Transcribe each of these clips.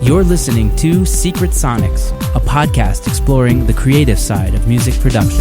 You're listening to Secret Sonics, a podcast exploring the creative side of music production.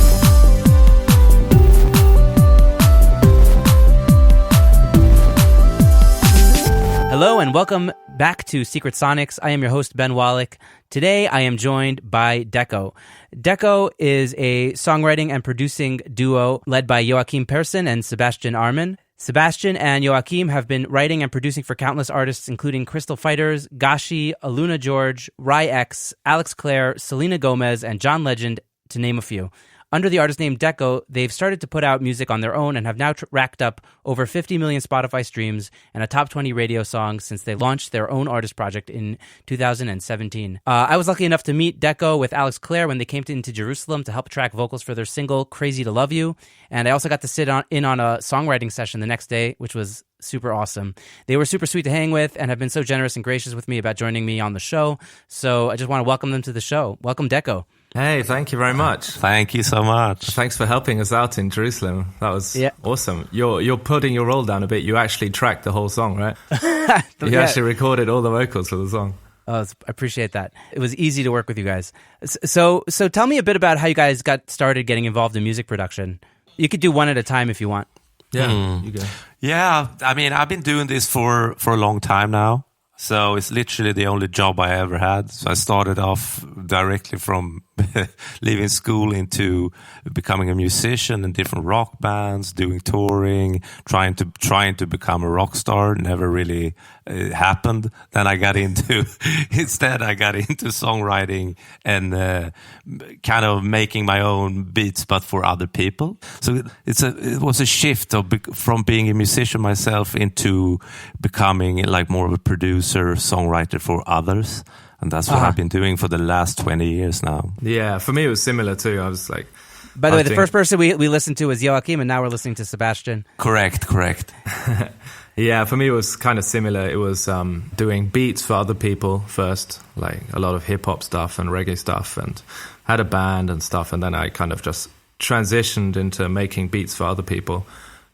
Hello and welcome back to Secret Sonics. I am your host, Ben Wallach. Today I am joined by Decco. Decco is a songwriting and producing duo led by Joacim Persson and Sebastian Arman. Sebastian and Joacim have been writing and producing for countless artists, including Crystal Fighters, Gashi, Aluna George, Rai X, Alex Clare, Selena Gomez, and John Legend, to name a few. Under the artist name Decco, they've started to put out music on their own and have now racked up over 50 million Spotify streams and a top 20 radio song since they launched their own artist project in 2017. I was lucky enough to meet Decco with Alex Clare when they came into Jerusalem to help track vocals for their single Crazy to Love You, and I also got to sit in on a songwriting session the next day, which was super awesome. They were super sweet to hang with and have been so generous and gracious with me about joining me on the show, so I just want to welcome them to the show. Welcome, Decco. Hey, thank you very much. Thank you so much. Thanks for helping us out in Jerusalem. That was awesome. You're putting your role down a bit. You actually tracked the whole song, right? You actually recorded all the vocals for the song. Oh, I appreciate that. It was easy to work with you guys. So tell me a bit about how you guys got started getting involved in music production. You could do one at a time if you want. Yeah, you go. Yeah, I mean, I've been doing this for a long time now. So it's literally the only job I ever had. So I started off directly from leaving school into becoming a musician in different rock bands, doing touring, trying to become a rock star. Never really happened. Then I got into songwriting and kind of making my own beats, but for other people. So it was a shift from being a musician myself into becoming like more of a producer, songwriter for others. And that's what I've been doing for the last 20 years now. Yeah, for me it was similar too. I was like... By the way, the first person we listened to was Joacim, and now we're listening to Sebastian. Correct. Yeah, for me it was kind of similar. It was doing beats for other people first, like a lot of hip-hop stuff and reggae stuff, and had a band and stuff, and then I kind of just transitioned into making beats for other people,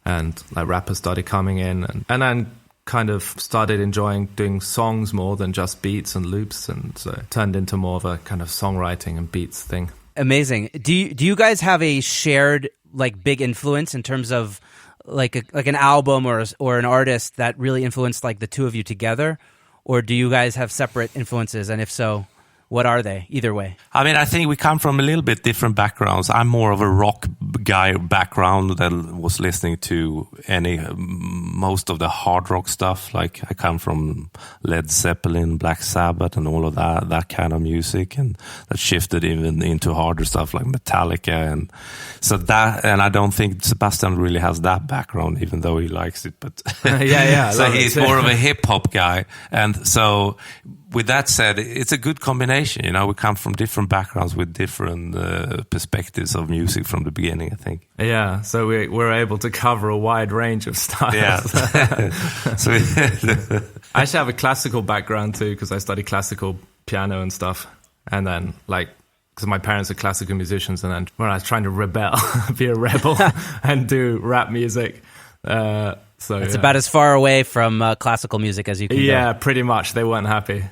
and like rappers started coming in, and then kind of started enjoying doing songs more than just beats and loops, and so it turned into more of a kind of songwriting and beats thing. Amazing. Do you guys have a shared like big influence in terms of like an album or an artist that really influenced like the two of you together, or do you guys have separate influences, and if so, what are they? Either way. I mean, I think we come from a little bit different backgrounds. I'm more of a rock guy background that was listening to most of the hard rock stuff. Like I come from Led Zeppelin, Black Sabbath, and all of that kind of music, and that shifted even into harder stuff like Metallica, and so that. And I don't think Sebastian really has that background, even though he likes it. But yeah. So he's more of a hip hop guy, and so. With that said, it's a good combination. You know, we come from different backgrounds with different perspectives of music from the beginning, I think. Yeah, so we're able to cover a wide range of styles. Yeah. I actually have a classical background too, because I studied classical piano and stuff. And then, because my parents are classical musicians, and then when I was trying to rebel, be a rebel, and do rap music. So it's about as far away from classical music as you can go. Yeah, pretty much. They weren't happy.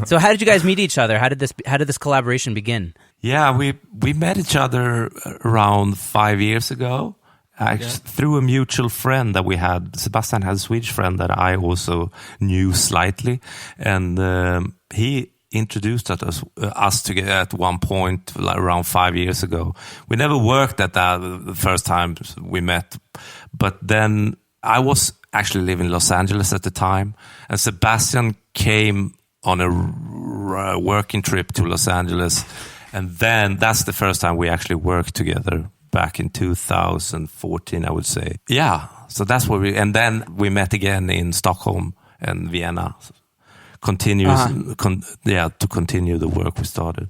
So how did you guys meet each other? How did this collaboration begin? Yeah, we met each other around 5 years ago, through a mutual friend that we had. Sebastian had a Swedish friend that I also knew slightly, and he introduced us together at one point around 5 years ago. We never worked at that the first time we met, but then I was actually living in Los Angeles at the time, and Sebastian came on a working trip to Los Angeles, and then that's the first time we actually worked together back in 2014, I would say. Yeah, so that's where and then we met again in Stockholm and Vienna. To continue the work we started.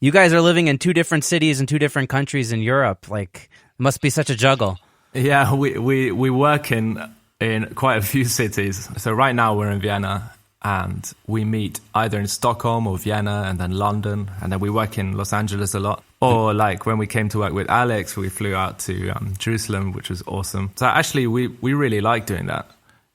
You guys are living in two different cities and two different countries in Europe. Like, it must be such a juggle. Yeah, we work in quite a few cities. So right now we're in Vienna, and we meet either in Stockholm or Vienna, and then London, and then we work in Los Angeles a lot. Or like when we came to work with Alex, we flew out to Jerusalem, which was awesome. So actually we really like doing that.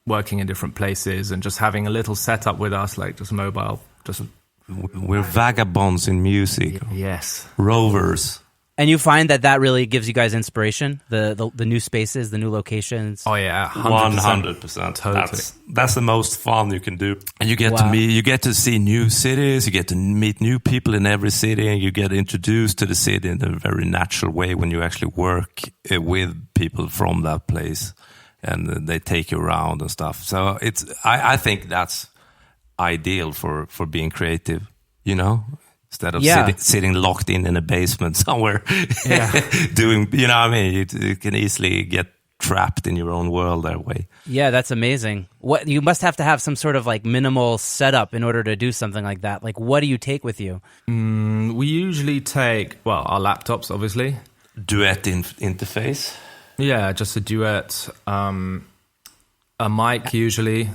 working in different places and just having a little setup with us, like just mobile, just we're vagabonds in music. Yes, rovers. And you find that really gives you guys inspiration, the new spaces, the new locations. Oh yeah, 100%. Totally. That's the most fun you can do. And you get you get to see new cities, you get to meet new people in every city, and you get introduced to the city in a very natural way when you actually work with people from that place, and they take you around and stuff. So I think that's ideal for being creative, you know. Instead of sitting locked in a basement somewhere, doing, you know what I mean? You can easily get trapped in your own world that way. Yeah, that's amazing. What you must have to have some sort of like minimal setup in order to do something like that. Like, what do you take with you? We usually take, our laptops, obviously. Duet interface. Yeah, just a duet. A mic usually,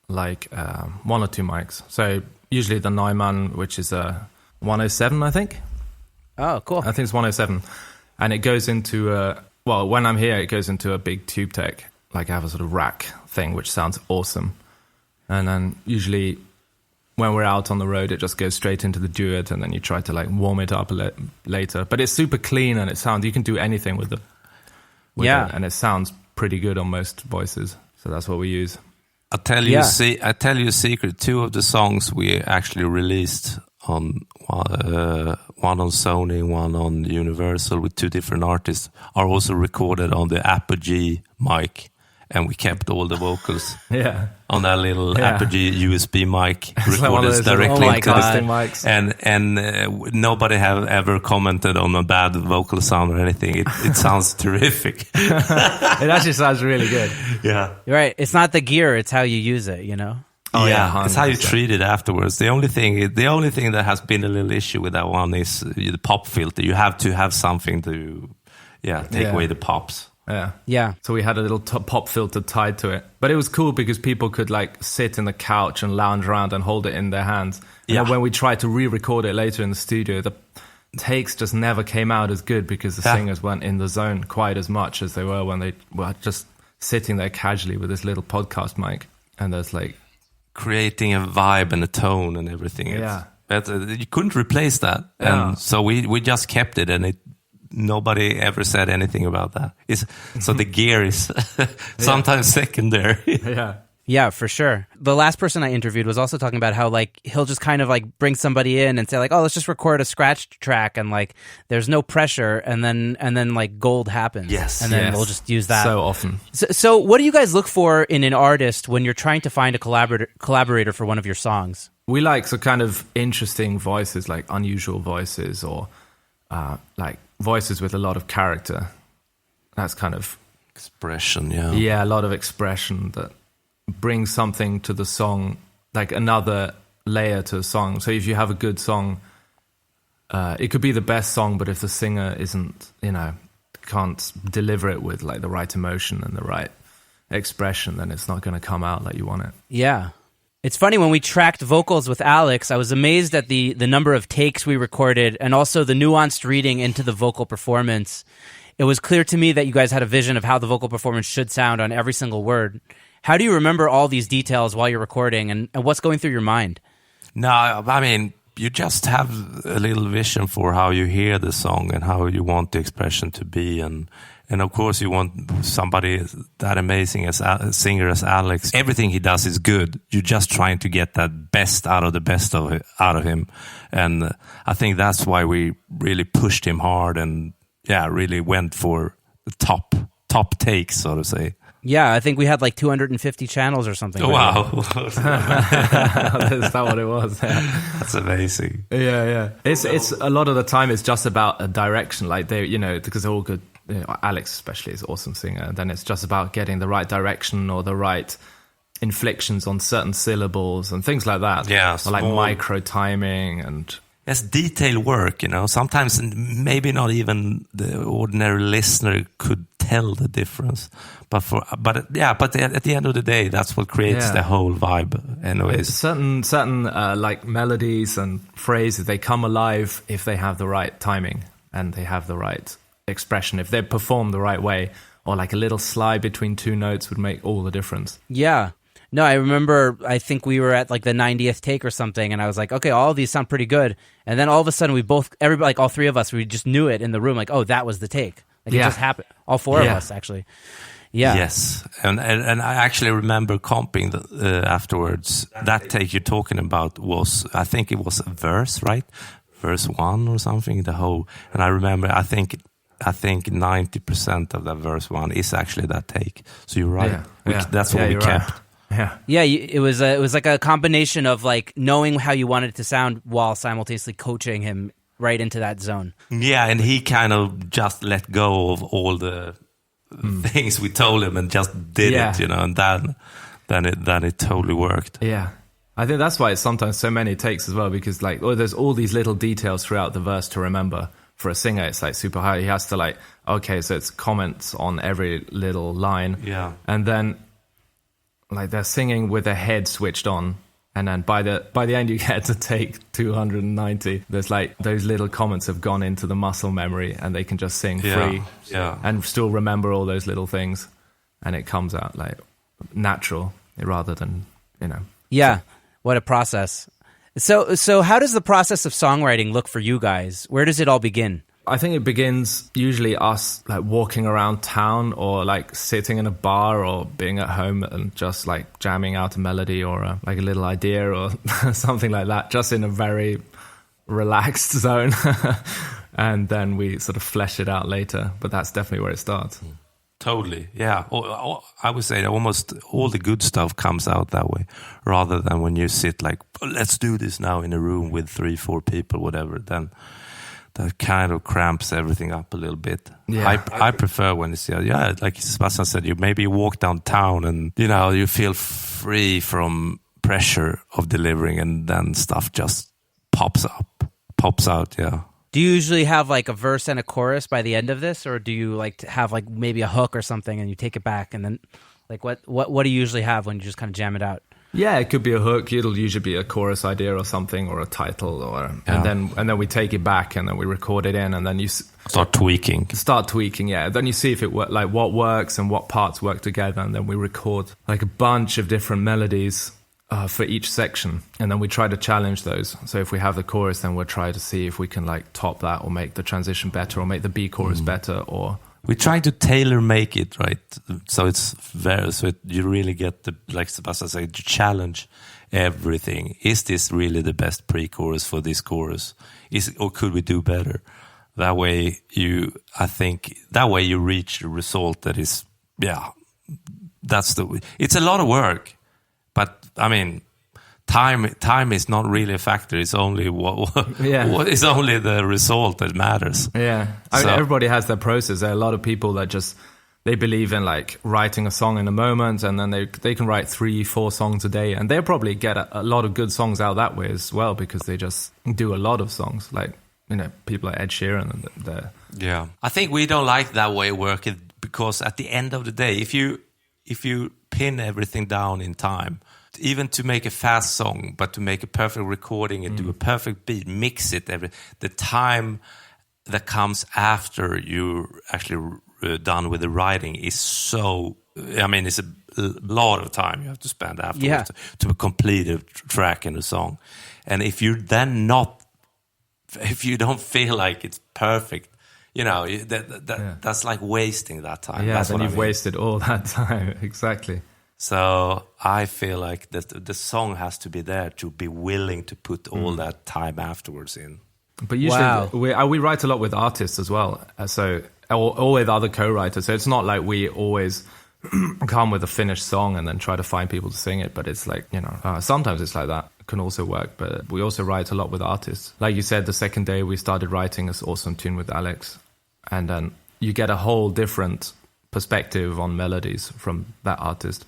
like 1 or 2 mics. So usually the Neumann, which is a 107, I think. Oh, cool. I think it's 107. And it goes into when I'm here, it goes into a big tube tech. Like I have a sort of rack thing, which sounds awesome. And then usually when we're out on the road, it just goes straight into the duet, and then you try to like warm it up later. But it's super clean, and you can do anything with it. And it sounds pretty good on most voices. So that's what we use. I tell you a secret. 2 of the songs we actually released on one on Sony, one on Universal with 2 different artists are also recorded on the Apogee mic, and we kept all the vocals on that little Apogee USB mic recorded directly into the mics. And nobody have ever commented on a bad vocal sound or anything. It sounds terrific. It actually sounds really good. Yeah, you're right. It's not the gear; it's how you use it. You know. Oh yeah, it's how you treat it afterwards. The only thing that has been a little issue with that one is the pop filter. You have to have something to, take away the pops. Yeah. So we had a little pop filter tied to it, but it was cool because people could like sit in the couch and lounge around and hold it in their hands. And then when we tried to re-record it later in the studio, the takes just never came out as good because the singers weren't in the zone quite as much as they were when they were just sitting there casually with this little podcast mic, and there's like creating a vibe and a tone and everything. You couldn't replace that, and so we just kept it, and nobody ever said anything about that. So the gear is sometimes secondary. Yeah, for sure. The last person I interviewed was also talking about how like he'll just kind of like bring somebody in and say like, oh, let's just record a scratch track, and like there's no pressure, and then like gold happens. And then we'll just use that. So often. So what do you guys look for in an artist when you're trying to find a collaborator for one of your songs? We like so kind of interesting voices, like unusual voices, or like voices with a lot of character. That's kind of expression. Yeah, a lot of expression that bring something to the song, like another layer to a song. So if you have a good song, it could be the best song, but if the singer can't deliver it with like the right emotion and the right expression, then it's not going to come out like you want it. Yeah. It's funny, when we tracked vocals with Alex, I was amazed at the number of takes we recorded and also the nuanced reading into the vocal performance. It was clear to me that you guys had a vision of how the vocal performance should sound on every single word. How do you remember all these details while you're recording, and what's going through your mind? No, I mean, you just have a little vision for how you hear the song and how you want the expression to be. And of course, you want somebody that amazing as a singer as Alex. Everything he does is good. You're just trying to get that best out of the best out of him. And I think that's why we really pushed him hard and, really went for the top takes, so to say. Yeah, I think we had like 250 channels or something. Oh, wow. Is that what it was? That's amazing. Yeah. It's a lot of the time it's just about a direction. Like because they're all good. Alex especially is an awesome singer. And then it's just about getting the right direction or the right inflections on certain syllables and things like that. Yeah. Or like micro timing and... It's detailed work, Sometimes maybe not even the ordinary listener could tell the difference. But at the end of the day, that's what creates the whole vibe. Anyways, certain like melodies and phrases, they come alive if they have the right timing and they have the right expression. If they perform the right way, or like a little slide between two notes would make all the difference. Yeah. No, I remember, I think we were at like the 90th take or something, and I was like, okay, all of these sound pretty good. And then all of a sudden everybody, like all three of us, we just knew it in the room, like, oh, that was the take. Like it just happened. All four of us, actually. Yeah. Yes. And I actually remember comping afterwards. That take you're talking about was, I think it was a verse, right? Verse 1 or something, and I remember, I think 90% of that verse 1 is actually that take. So you're right. That's what we kept. Right. Yeah, it was like a combination of like knowing how you wanted it to sound while simultaneously coaching him right into that zone. Yeah, and he kind of just let go of all the things we told him and just did it, and then it totally worked. Yeah. I think that's why it's sometimes so many takes as well, because like, there's all these little details throughout the verse to remember. For a singer, it's like super high. He has to like, okay, so it's comments on every little line. Yeah. And then like they're singing with their head switched on. And then by the end you get to take 290. There's like those little comments have gone into the muscle memory and they can just sing free and still remember all those little things. And it comes out like natural rather than, Yeah. What a process. So how does the process of songwriting look for you guys? Where does it all begin? I think it begins usually us like walking around town or like sitting in a bar or being at home and just like jamming out a melody or like a little idea or something like that, just in a very relaxed zone. And then we sort of flesh it out later. But that's definitely where it starts. Totally, yeah. I would say that almost all the good stuff comes out that way, rather than when you sit like, let's do this now in a room with 3-4 people, whatever. Then that kind of cramps everything up a little bit. Yeah. I prefer when it's like Sebastian said, you maybe walk downtown and you feel free from pressure of delivering, and then stuff just pops out. Yeah. Do you usually have like a verse and a chorus by the end of this, or do you like to have like maybe a hook or something and you take it back, and then like what do you usually have when you just kind of jam it out? Yeah, it could be a hook. It'll usually be a chorus idea or something, or a title, and then we take it back and then we record it in, and then you start tweaking. Yeah. Then you see if it like what works and what parts work together, and then we record like a bunch of different melodies for each section, and then we try to challenge those. So if we have the chorus, then we'll try to see if we can like top that or make the transition better or make the B chorus better, or we try to tailor make it, right? So it's you really get the, like Sebastian said, to challenge everything. Is this really the best pre-chorus for this chorus? Or could we do better? That way you reach the result that is, it's a lot of work. But I mean, time is not really a factor. It's only what is only the result that matters. Yeah, I mean, everybody has their process. There are a lot of people that they believe in like writing a song in a moment, and then they can write 3-4 songs a day, and they'll probably get a lot of good songs out that way as well, because they just do a lot of songs. Like people like Ed Sheeran and yeah. I think we don't like that way of working, because at the end of the day, if you pin everything down in time, even to make a fast song, but to make a perfect recording and do a perfect beat, mix it, the time that comes after you're actually done with the writing is so, it's a lot of time you have to spend afterwards to complete a track in a song. And if you don't feel like it's perfect, that's like wasting that time. Yeah, then you've wasted all that time. Exactly. So I feel like that the song has to be there to be willing to put all that time afterwards in. But usually we write a lot with artists as well, or with other co-writers. So it's not like we always come with a finished song and then try to find people to sing it. But it's like, sometimes it's like that. It can also work. But we also write a lot with artists. Like you said, the second day we started writing this awesome tune with Alex. And then you get a whole different perspective on melodies from that artist.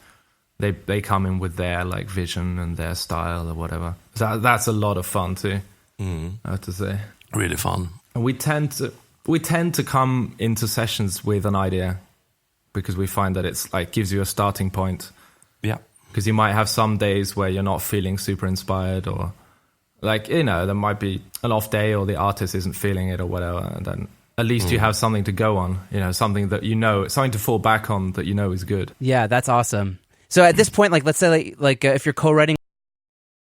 They come in with their like vision and their style or whatever. So that's a lot of fun too. I have to say, really fun. And we tend to come into sessions with an idea, because we find that it's like gives you a starting point. Yeah, because you might have some days where you're not feeling super inspired, or like there might be an off day, or the artist isn't feeling it or whatever, and then at least you have something to go on, you know, something to fall back on that you know is good. Yeah, that's awesome. So at this point, like, let's say, like if you're co-writing